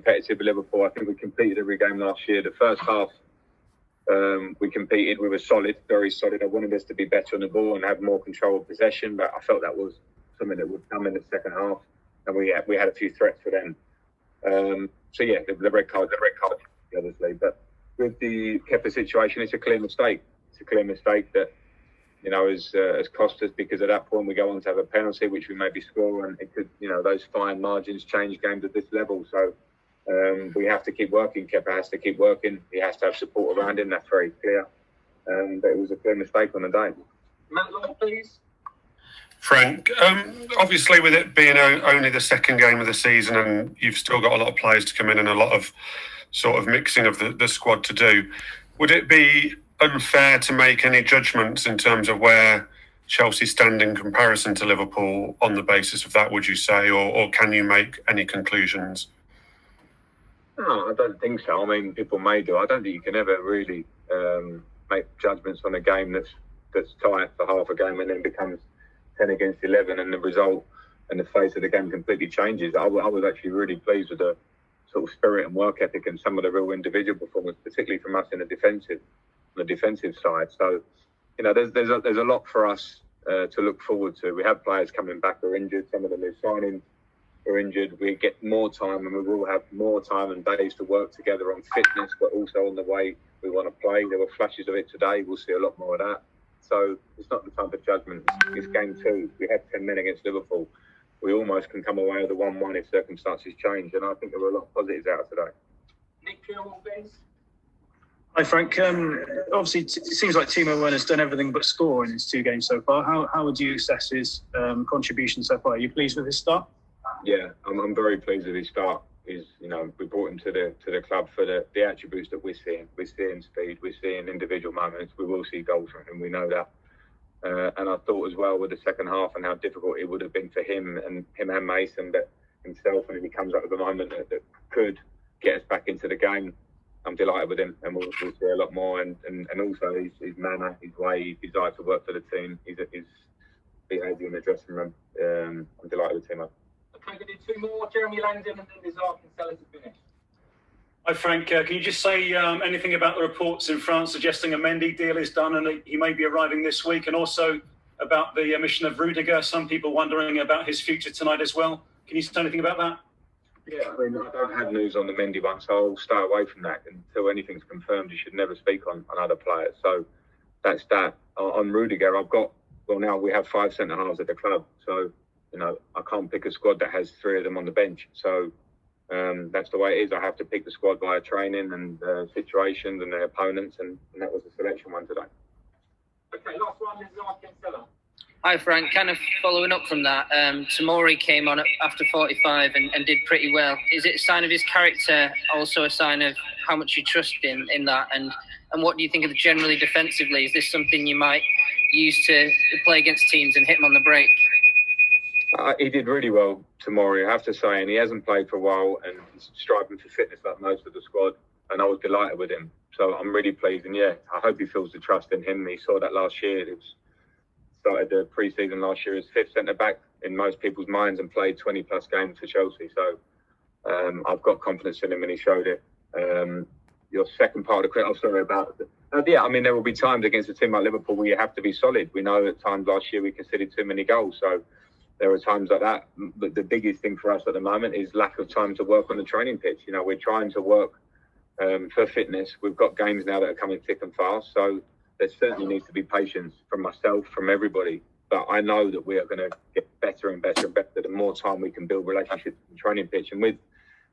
competitive with Liverpool. I think we competed every game last year. The first half, we competed. We were solid, very solid. I wanted us to be better on the ball and have more control of possession, but I felt that was something that would come in the second half, and we had a few threats for them. So yeah, the red card, obviously. But with the Kepa situation, it's a clear mistake. It's a clear mistake that has cost us, because at that point we go on to have a penalty, which we maybe score, and it could, those fine margins change games at this level. So we have to keep working. Kepa has to keep working. He has to have support around him. That's very clear. But it was a clear mistake on the day. Matt Lloyd, please. Frank, obviously with it being only the second game of the season and you've still got a lot of players to come in and a lot of sort of mixing of the squad to do, would it be unfair to make any judgments in terms of where Chelsea stand in comparison to Liverpool on the basis of that, would you say, or can you make any conclusions? No, I don't think so. I mean, people may do. I don't think you can ever really make judgments on a game that's tight for half a game and then becomes 10 against 11, and the result and the face of the game completely changes. I was actually really pleased with the sort of spirit and work ethic and some of the real individual performance, particularly from us in the defensive side. So, there's a lot for us to look forward to. We have players coming back who are injured. Some of the new signings are injured. We get more time, and we will have more time and days to work together on fitness, but also on the way we want to play. There were flashes of it today. We'll see a lot more of that. So it's not the time for judgment. It's game 2. We had 10 men against Liverpool. We almost can come away with a 1-1 if circumstances change. And I think there were a lot of positives out of today. Nick Purewell, please. Hi, Frank. Obviously, it seems like Timo Werner's done everything but score in his 2 games so far. How would you assess his contribution so far? Are you pleased with his start? Yeah, I'm very pleased with his start. We brought him to the club for the attributes that we're seeing. We're seeing speed, we're seeing individual moments. We will see goals from him, we know that. And I thought as well with the second half and how difficult it would have been for him and Mason, but himself, and if he comes up with a moment that could get us back into the game, I'm delighted with him, and we'll see a lot more. And also his manner, his way, his desire to work for the team, his behaviour in the dressing room. I'm delighted with Timo. Okay, we do 2 more. Jeremy Langdon and then Desart and Sellers to finish. Hi, Frank. Can you just say anything about the reports in France suggesting a Mendy deal is done and he may be arriving this week, and also about the omission of Rudiger? Some people wondering about his future tonight as well. Can you say anything about that? Yeah, I mean, I don't have news on the Mendy one, so I'll stay away from that until anything's confirmed. You should never speak on other players. So that's that. On Rudiger, now we have 5 centre-halves at the club. So, I can't pick a squad that has 3 of them on the bench. So that's the way it is. I have to pick the squad via training and situations and their opponents, and that was the selection one today. Okay, last one is Arkin Seller. Hi, Frank. Kind of following up from that, Tomori came on after 45 and did pretty well. Is it a sign of his character, also a sign of how much you trust in that? And what do you think of generally defensively? Is this something you might use to play against teams and hit them on the break? He did really well, Tomori, I have to say, and he hasn't played for a while, and he's striving for fitness like most of the squad, and I was delighted with him. So I'm really pleased, and I hope he feels the trust in him. He saw that last year. It started the pre-season last year as 5th centre-back in most people's minds and played 20-plus games for Chelsea. So I've got confidence in him, and he showed it. Your second part of the question, sorry about there will be times against a team like Liverpool where you have to be solid. We know at times last year we conceded too many goals, so there are times like that. But the biggest thing for us at the moment is lack of time to work on the training pitch. We're trying to work for fitness. We've got games now that are coming thick and fast. So there certainly needs to be patience from myself, from everybody. But I know that we are going to get better and better and better the more time we can build relationships in the training pitch. And with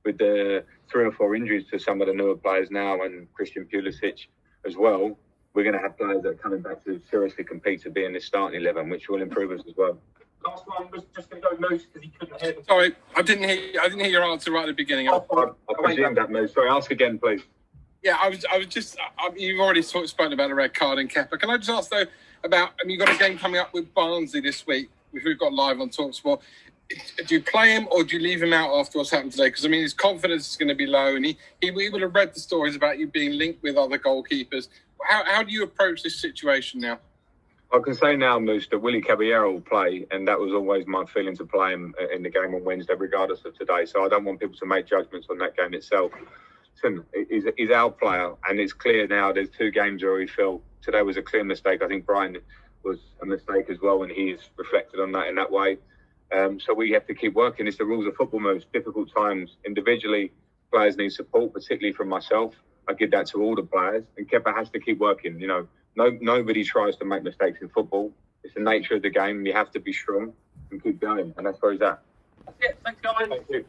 the 3 or 4 injuries to some of the newer players now and Christian Pulisic as well, we're going to have players that are coming back to seriously compete to be in this starting 11, which will improve us as well. Last one was just going to go Moose because he couldn't hear. Sorry, I didn't hear your answer right at the beginning. I presumed that, Moose. Sorry, ask again, please. Yeah, I was just. You've already spoken about a red card in Kepa. Can I just ask though about? You've got a game coming up with Barnsley this week, which we've got live on TalkSport. Do you play him or do you leave him out after what's happened today? Because his confidence is going to be low, and he would have read the stories about you being linked with other goalkeepers. How do you approach this situation now? I can say now, Moose, that Willie Caballero will play, and that was always my feeling to play him in the game on Wednesday, regardless of today. So I don't want people to make judgments on that game itself. Listen, he's our player, and it's clear now there's 2 games where we feel today was a clear mistake. I think Brian was a mistake as well, and he's reflected on that in that way. So we have to keep working. It's the rules of football, Moose. Difficult times. Individually, players need support, particularly from myself. I give that to all the players, and Kepa has to keep working. You know, nobody tries to make mistakes in football. It's the nature of the game. You have to be strong and keep going, and that's where he's at. That's it. Thanks, guys. Thank you.